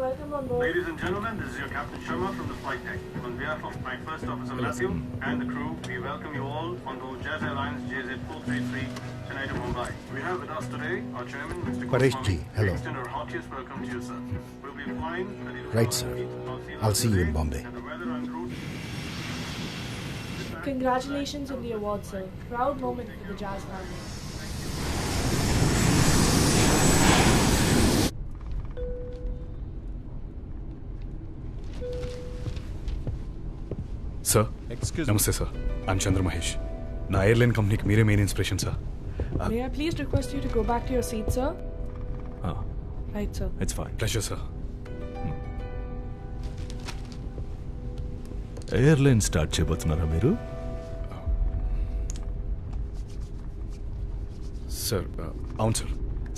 Welcome on board. Ladies and gentlemen, this is your Captain Sharma from the flight deck. On behalf of my first officer Matthew and the crew, we welcome you all on board Jazz Airlines JZ433 Chennai to Mumbai. We have with us today our chairman, Mr. Paresh Ji, hello. We extend our heartiest welcome to you, sir. We'll be flying Right, sir. I'll see you in Bombay. and the weather en route. Congratulations on the award, sir. Proud moment for the Jazz family. Sir నమస్తే sir I'm చంద్ర మహేష్ నా airline కంపెనీకి మీరే main inspiration sir May I please request you to go back to your seat, sir? Right, sir. It's fine pleasure sir airline start చేయబోతున్నారా మీరు? Sir అవును sir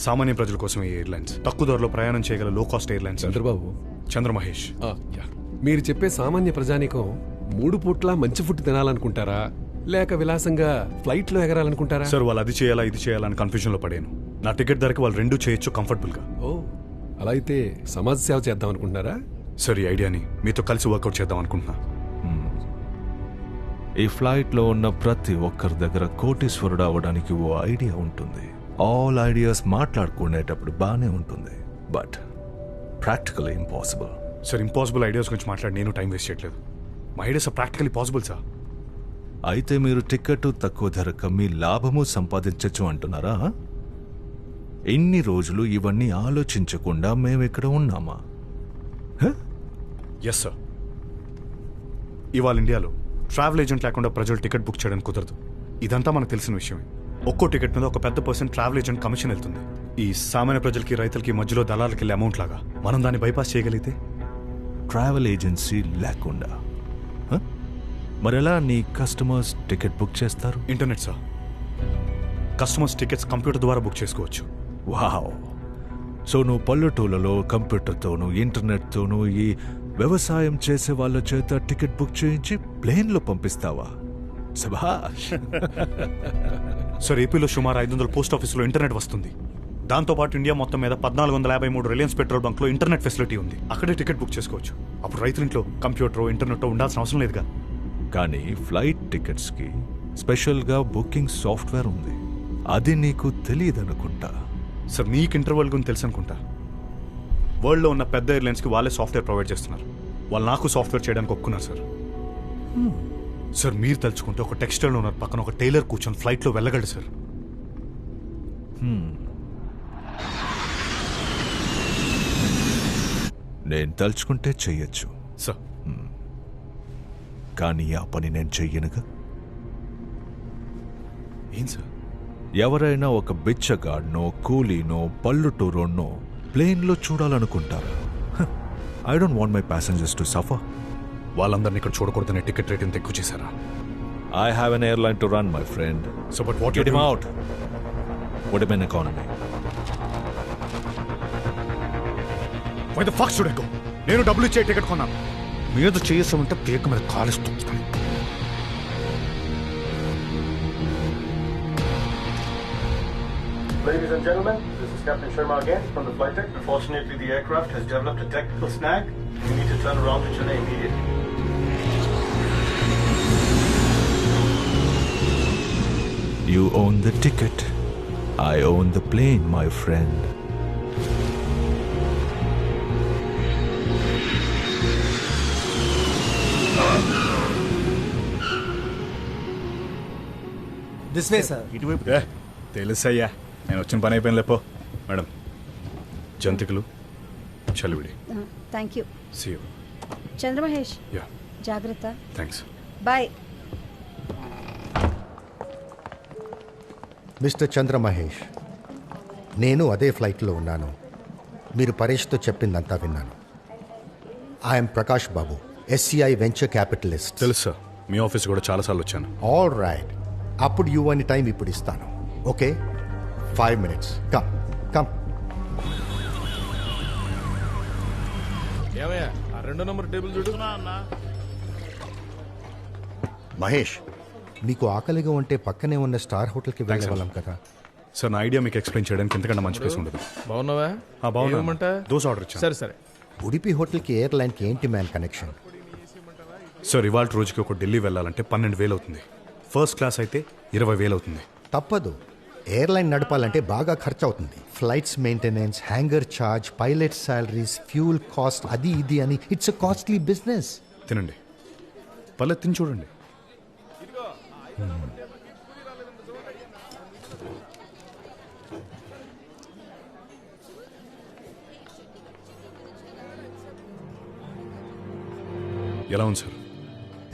సామాన్య ప్రజల కోసం ఈ ఎయిర్లైన్స్ తక్కువ ధరలో ప్రయాణం చేయగల లో కాస్ట్ ఎయిర్లైన్స్ చంద్రబాబు, చంద్ర మహేష్ మీరు చెప్పే సామాన్య ప్రజానికం 3 పూట్ల మంచి ఫుడ్ తినాలనుకుంటారా లేక విలాసంగా ఫ్లైట్లో ఎగరాలనుకుంటారా? సార్ వాళ్ళు అది చేయాలా ఇది చేయాలని కన్ఫ్యూజన్లో పడాను. నా టికెట్ ధరకి వాళ్ళు రెండూ చేయొచ్చు కంఫర్టబుల్గా. ఓ, అలా అయితే సమాజ సేవ చేద్దాం అనుకుంటున్నారా? సార్ ఈ ఐడియాని మీతో కలిసి వర్కౌట్ చేద్దాం అనుకుంటున్నా. ఈ ఫ్లైట్లో ఉన్న ప్రతి ఒక్కరి దగ్గర కోటీశ్వరుడు అవ్వడానికి ఓ ఐడియా ఉంటుంది. ఆల్ ఐడియాస్ మాట్లాడుకునేటప్పుడు బాగానే ఉంటుంది, but practical impossible. Sir impossible ideas గురించి మాట్లాడి నేను టైం వేస్ట్ చేయట్లేదు. మా ఐడియాస్ ప్రాక్టికలీ పాసిబుల్ సార్. అయితే మీరు టికెట్ తక్కువ ధరకు మీ లాభము సంపాదించచ్చు అంటున్నారా? ఎన్ని రోజులు ఇవన్నీ ఆలోచించకుండా మేము ఇక్కడ ఉన్నామా? Yes sir. ఇవాళ ఇండియాలో ట్రావెల్ ఏజెంట్ లేకుండా ప్రజలు టికెట్ బుక్ చేయడానికి కుదరదు. ఇదంతా మనకు తెలిసిన విషయమే. ఒక్కో టికెట్ మీద ఒక పెద్ద పర్సెంట్ ట్రావెల్ ఏజెంట్ కమిషన్ వెళ్తుంది. ఈ సామాన్య ప్రజలకి రైతులకి మధ్యలో దళాలకి వెళ్ళే అమౌంట్ లాగా మనం దాన్ని బైపాస్ చేయగలిగితే. ట్రావెల్ ఏజెన్సీ లేకుండా మరెలా నీ కస్టమర్స్ టికెట్ బుక్ చేస్తారు? Internet sir. Customers tickets computer ద్వారా బుక్ చేసుకోవచ్చు. వావ్! సో నువ్వు పల్లెటూళ్ళలో కంప్యూటర్తోనూ ఇంటర్నెట్తోనూ ఈ వ్యవసాయం చేసే వాళ్ళ చేత టికెట్ బుక్ చేయించి ప్లేన్లో పంపిస్తావా? శభాష్! సార్ ఏపీలో సుమారు 500 పోస్ట్ ఆఫీసులో ఇంటర్నెట్ వస్తుంది. దాంతోపాటు ఇండియా మొత్తం మీద 1453 రిలయన్స్ పెట్రోల్ బంక్లో ఇంటర్నెట్ ఫెసిలిటీ ఉంది. అక్కడే టికెట్ బుక్ చేసుకోవచ్చు. అప్పుడు రైతులింట్లో కంప్యూటర్ ఇంటర్నెట్ ఉండాల్సిన అవసరం లేదుగా. కానీ ఫ్లైట్ టికెట్స్కి స్పెషల్గా బుకింగ్ సాఫ్ట్వేర్ ఉంది. అది నీకు తెలియదనుకుంటా. సార్ మీకు ఇంటర్వల్ గురించి తెలుసు అనుకుంటా. వరల్డ్లో ఉన్న పెద్ద ఎయిర్లైన్స్కి వాళ్ళే సాఫ్ట్వేర్ ప్రొవైడ్ చేస్తున్నారు. వాళ్ళు నాకు సాఫ్ట్వేర్ చేయడానికి ఒప్పుకున్నారు సార్. సార్ మీరు తలుచుకుంటే ఒక టెక్స్టైల్ ఓనర్ పక్కన ఒక టైలర్ కూర్చొని ఫ్లైట్లో వెళ్ళగలడు సార్. నేను తలుచుకుంటే చెయ్యొచ్చు సార్. కానీ ఆ పని నేను చెయ్యనుగా. ఏం సార్? ఎవరైనా ఒక బిచ్చగాడ్నో కూలీనో పల్లెటూరోనో ప్లేన్లో చూడాలనుకుంటారా? I don't want my passengers to suffer. వాళ్ళందరినీ ఇక్కడ చూడకూడదనే టికెట్ రేట్ ఎంత ఎక్కువ చేశారా? I have an airline to run, my friend. So, but what Get you him doing? out. Put him in economy. Why the fuck should I go? నేను డబ్బులు ఇచ్చే ticket కొన్నాను. మీద చేసామంటే పేక మీద కాలేస్తాను. Ladies and gentlemen, this is Captain Sharma again from the flight deck. Unfortunately, the aircraft has developed a technical snag. We need to turn around to Chennai immediately. You own the ticket. I own the plane, my friend. This way, sir. తెలుసయ్యా, నేను వచ్చిన పని అయిపోయింది. లేపో madam. జంతికలు చలివిడి. Thank you. See you. Chandramahesh, యా జాగ్రత్త. Thanks. Bye. Mister Chandra Mahesh, నేను అదే ఫ్లైట్లో ఉన్నాను. మీరు పరేష్తో చెప్పిందంతా విన్నాను. I'm Prakash Babu, SCI venture capitalist. తెలుసు సార్, మీ ఆఫీస్ కూడా చాలాసార్లు వచ్చాను. ఆల్ రైట్, అప్పుడు యూ అని టైం ఇప్పుడు ఇస్తాను. Okay, 5 minutes. Come come. ఏమయ్యా, ఆ 2 నంబర్ టేబుల్ చూడు. మహేష్, మీకు ఆకలిగా ఉంటే పక్కనే ఉన్న స్టార్ హోటల్కి వెళ్ళగలం కదా. సార్ నా ఐడియా మీకు ఎక్స్ప్లెయిన్ చేయడానికి ఎంతకన్నా మంచి ప్లేస్ ఉండదు. బాగున్నావా? బాగున్నా. దోశ ఆర్డర్ ఇచ్చాను. సరే సరే, ఉడిపి హోటల్కి ఎయిర్లైన్కి ఏంటి మ్యాన్ కనెక్షన్? సార్ ఇవాళ రోజుకి ఒక ఢిల్లీ వెళ్ళాలంటే 12,000 అవుతుంది. ఫస్ట్ క్లాస్ అయితే 20,000 అవుతుంది. తప్పదు, ఎయిర్లైన్ నడపాలంటే బాగా ఖర్చు అవుతుంది. Flights maintenance, hanger charge, pilot salaries, fuel cost, అది ఇది అని ఇట్స్ అ కాస్ట్లీ బిజినెస్. తినండి, పల్లె తిని చూడండి. ఎలా ఉంది సార్?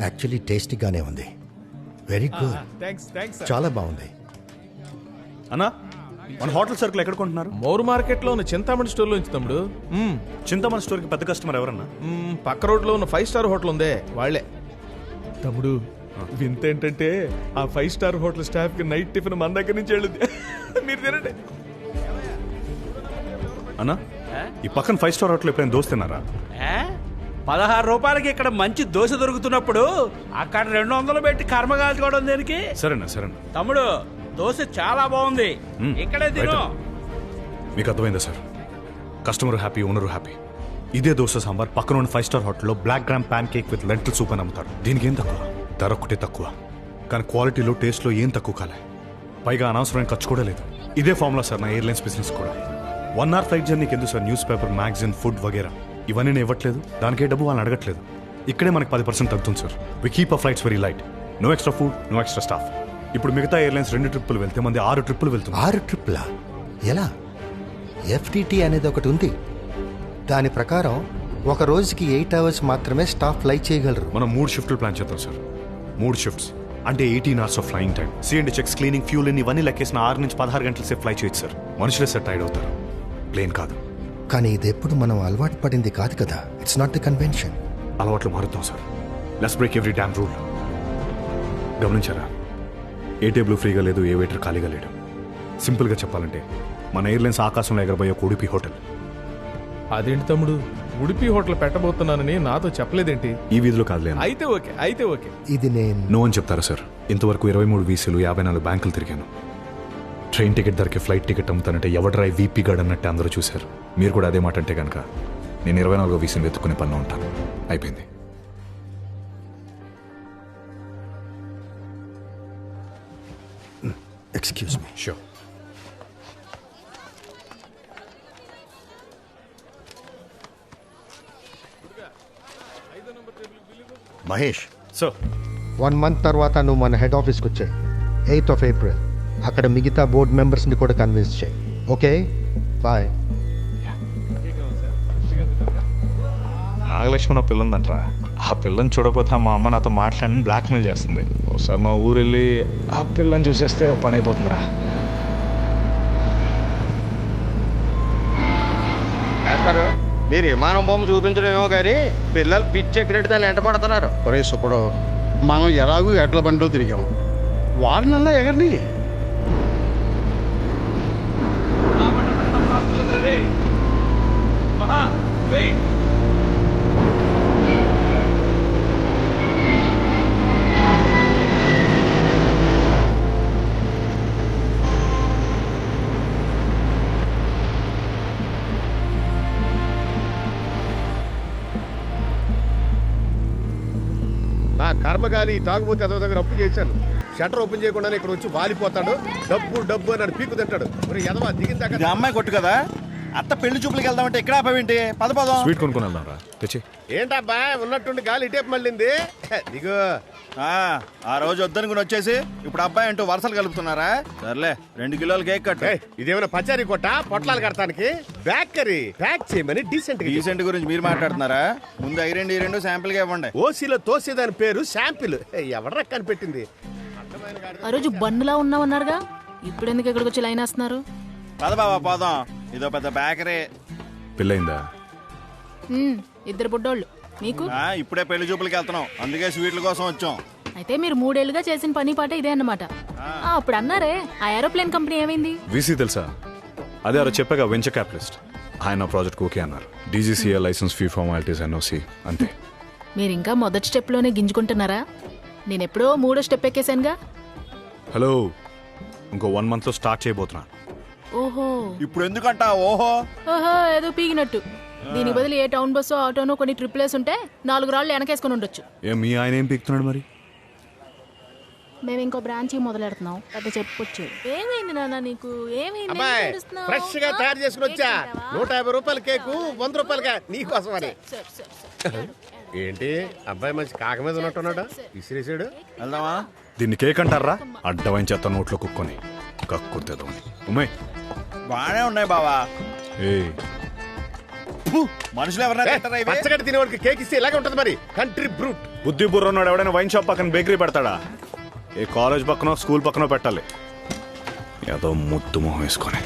యాక్చువల్లీ టేస్టీగానే ఉంది. వెరీ గుడ్, చాలా బాగుంది. అన్నా మన హోటల్ సరుకులు ఎక్కడ కొంటున్నారు? మోర్ మార్కెట్ లో ఉన్న చింతామణి స్టోర్ లో నుంచి తమ్ముడు. చింతామణి స్టోర్ కి పెద్ద కస్టమర్ ఎవరన్నా? పక్క రోడ్ లో ఉన్న 5 స్టార్ హోటల్ ఉందే వాళ్లే. తమ్ముడు వింత ఏంటంటే ఆ 5 స్టార్ హోటల్ స్టాఫ్ కి నైట్ టిఫిన్ మన దగ్గర నుంచి వెళ్ళింది. మీరు తినండి. అన్నా ఈ పక్కన 5 స్టార్ హోటల్ ఎప్పుడైనా దోశ తిన్నారా? 16 రూపాయలకి ఇక్కడ మంచి దోశ దొరుకుతున్నప్పుడు అక్కడ 200 పెట్టి కర్మ కాల్చుకోవడం దేనికి? సరేనా సరేనా తమ్ముడు, దోశ చాలా బాగుంది, ఇక్కడే తిను. మీకు అర్థమైందా sir? Customer happy, owner happy. ఇదే దోశ సాంబార్ పక్కన ఉన్న 5 స్టార్ హోటల్లో black gram pancake with lentil soup అని అమ్ముతారు. దీనికి ఏం తక్కువ? ధర ఒకటే తక్కువ, కానీ క్వాలిటీలో టేస్ట్లో ఏం తక్కువ కాలే. పైగా అనవసరమైన ఖర్చు కూడా లేదు. ఇదే ఫార్ములా సార్ నా ఎయిర్లైన్స్ బిజినెస్ కూడా. 1 hour ఫ్లైట్ జర్నీకి ఎందుకు sir news paper, magazine, food వగేరా ఇవన్నీ నేను ఇవ్వట్లేదు. దానికే డబ్బు వాళ్ళని అడగట్లేదు. ఇక్కడే మనకి 10% తగ్గుతుంది sir. We keep a flights very light, no extra food, no extra staff. ఇప్పుడు మిగతా ఎయిర్లైన్స్ 2 ట్రిప్పులు వెళ్తే మంది 6 ట్రిప్పులు వెళ్తుంది. 6 ట్రిప్పులా? ఎలా? FTT అనేది ఒకటి ఉంది. దాని ప్రకారం ఒక రోజుకి 8 hours మాత్రమే స్టాఫ్ ఫ్లై చేయగలరు. మనం 3 షిఫ్ట్లు ప్లాన్ చేద్దాం సార్. 3 షిఫ్ట్స్ అంటే 18 hours of flying time. CMD checks, cleaning, fuel ఇవన్నీ లెక్కేసిన 6 నుంచి 16 గంటల సేపు ఫ్లై చేయొచ్చు సార్. మనుషులే సెట్ టైర్డ్ అవుతారు, ప్లేన్ కాదు. కానీ ఇది ఎప్పుడు మనం అలవాటు పడింది కాదు కదా. It's not the convention. అలవాట్లు మారుతాం sir. Let's break every damn rule. గమనించారా? ఏ టేబుల్ ఫ్రీగా లేదు, ఏ వెయిటర్ ఖాళీగా లేడు. సింపుల్గా చెప్పాలంటే మన ఎయిర్లైన్స్ ఆకాశంలో ఎగరబోయే ఒక ఉడిపి హోటల్. అదేంటి తమ్ముడు, ఉడిపి హోటల్ పెట్టబోతున్నానని నాతో చెప్పలేదేంటి? ఈ వీధిలో కాదులే. అయితే ఓకే, అయితే ఓకే. ఇది నేను నో అని చెప్తారా సార్? ఇంతవరకు 23 వీసీలు, 54 బ్యాంకులు తిరిగాను. ట్రైన్ టికెట్ ధరకి ఫ్లైట్ టికెట్ అమ్ముతానంటే ఎవడరా వీపీ గార్డ్ అన్నట్టు అందరూ చూశారు. మీరు కూడా అదే మాట అంటే కనుక నేను 24వ వీసీని వెతుక్కునే పనిలో ఉంటాను. అయిపోయింది. Excuse me. Sure. Mahesh, sir 1 month తర్వాత నువ్వు మన హెడ్ ఆఫీస్కి వచ్చాయి. 8th of April. అక్కడ మిగతా బోర్డ్ మెంబర్స్ని కూడా కన్విన్స్ చేయి. Okay, bye. నాగలక్ష్మి నా పిల్ల ఉందంటరా. ఆ పిల్లని చూడకపోతే మా అమ్మ నాతో మాట్లాడి బ్లాక్మెయిల్ చేస్తుంది. ఒకసారి మా ఊరు వెళ్ళి ఆ పిల్లని చూసేస్తే పని అయిపోతుందిరా. మీరు విమానం బొమ్మ చూపించడమేమో కానీ పిల్లలు పిచ్చెక్కినట్టు దాన్ని ఎంట పడుతున్నారు. ఒరే సుప్పుడు, మనం ఎలాగూ ఎడ్ల బండిలో తిరిగాం, వాళ్ళనల్లా ఎగరని. నా కర్మగాలి తాగుబోతే అదో దగ్గర అప్పు చేశాను. షటర్ ఓపెన్ చేయకుండా ఇక్కడ వచ్చి వాలిపోతాడు. డబ్బు డబ్బు అని పీకు తింటాడు. ఎదవా దిగిందాక అమ్మాయి కొట్టు కదా, అత్త పెళ్లి చూపులకి వెళ్దామంటే ఇక్కడ ఆపేంటి? పదం స్వీట్ కొనుక్కొని వెళ్దాం రా. తెచ్చి. ఏంటబ్బా ఉన్నట్టుండి గాలి ఇటేపు మళ్ళింది. దిగు. ఆ రోజు వద్దనుకుని వచ్చేసి ఇప్పుడు అబ్బాయి అంటూ వరుసలు కలుపుతున్నారా? సర్లే 2 కిలోల కేక్ కట్టు. ఇదేమైనా పచారీ కొట్ట పొట్లాలు కడతానికి? బేకరీ ప్యాక్ చేయమని డీసెంట్ గురించి మీరు మాట్లాడుతున్నారా? ముందు ఈ రెండు శాంపిల్ గా ఇవ్వండి. ఓసీలో తోసేదాని పేరు శాంపిల్. ఎవడ్రా కనిపెట్టింది? ఆ రోజు బండ్లా ఉన్నామన్నారుగా, ఇప్పుడు ఎందుకు ఇక్కడికి వచ్చి లైన్ వేస్తున్నారు? పద బాబా పోదాం. ఇదో పెద్ద బేకరీ. పెళ్ళయిందా? 2 బుడ్డోళ్ళు. మీకు? ఇప్పుడే పెళ్లి చూపులకి వెళ్తున్నాం, అందుకే స్వీట్ల కోసం వచ్చాం. అయితే మీరు 3 ఏళ్లుగా చేసిన పని పాట ఇదే అన్నమాట. అప్పుడు అన్నారే ఆ ఏరోప్లేన్ కంపెనీ ఏమైంది? వీసీ తెలుసా? అదే అలా చెప్పాగా, వెంచర్ క్యాపిటలిస్ట్. ఆయన ప్రాజెక్ట్ ఓకే అన్నారు. DGCA licence, fee formalities, NOC అంతే. మీరు ఇంకా మొదటి స్టెప్ లోనే గింజుకుంటున్నారా? నేను ఎప్పుడో 3వ స్టెప్ ఎక్కేసానుగా. హలో, ఇంకో 1 month లో స్టార్ట్ చేయబోతున్నా. ఓహో, ఇప్పుడు ఎందుకంటా? ఓహో ఓహో ఏదో పీగినట్టు. దీని బదులు ఏ టౌన్ బస్సో ఆటోనో కొన్ని ట్రిప్లేస్ ఉంటే 4 రాళ్ళు వెనకేసుకుని ఉండొచ్చు. మీ ఆయన ఏం పీకుతున్నాడు మరి? మేము ఇంకో బ్రాంచ్ మొదలెడుతున్నాం. పెద్ద చెప్పొచ్చు. ఏమైంది నాన్న నీకు? ఏమైంది? అబ్బాయి ఫ్రెష్ గా తయారు చేసుకుని వచ్చా. 150 రూపాయల కేకు 100 రూపాయలుగా నీకోసం అని. ఏంటి అబ్బాయి మంచి కాక మీద ఉన్నట్టున్నాడు, విసిరేసాడు. వెళ్దామా? దీన్ని కేక్ అంటారా? అడ్డమైన చెత్త నోట్లో కుక్కొని కక్కుర్తేదో ఉమ్మాయి బానే ఉన్నాయి బావా. మనుషులు ఎవరైనా పచ్చగడ్డి తినేవాడికి కేక్ ఇస్తే ఇలాగే ఉంటది మరి. Country brute. బుద్ధి బుర్ర ఉన్నాడు ఎవడైనా వైన్ షాప్ పక్కన బేకరీ పెడతాడా? ఏ కాలేజ్ పక్కనో స్కూల్ పక్కనో పెట్టాలి. ఏదో ముద్దు మొహం వేసుకొని.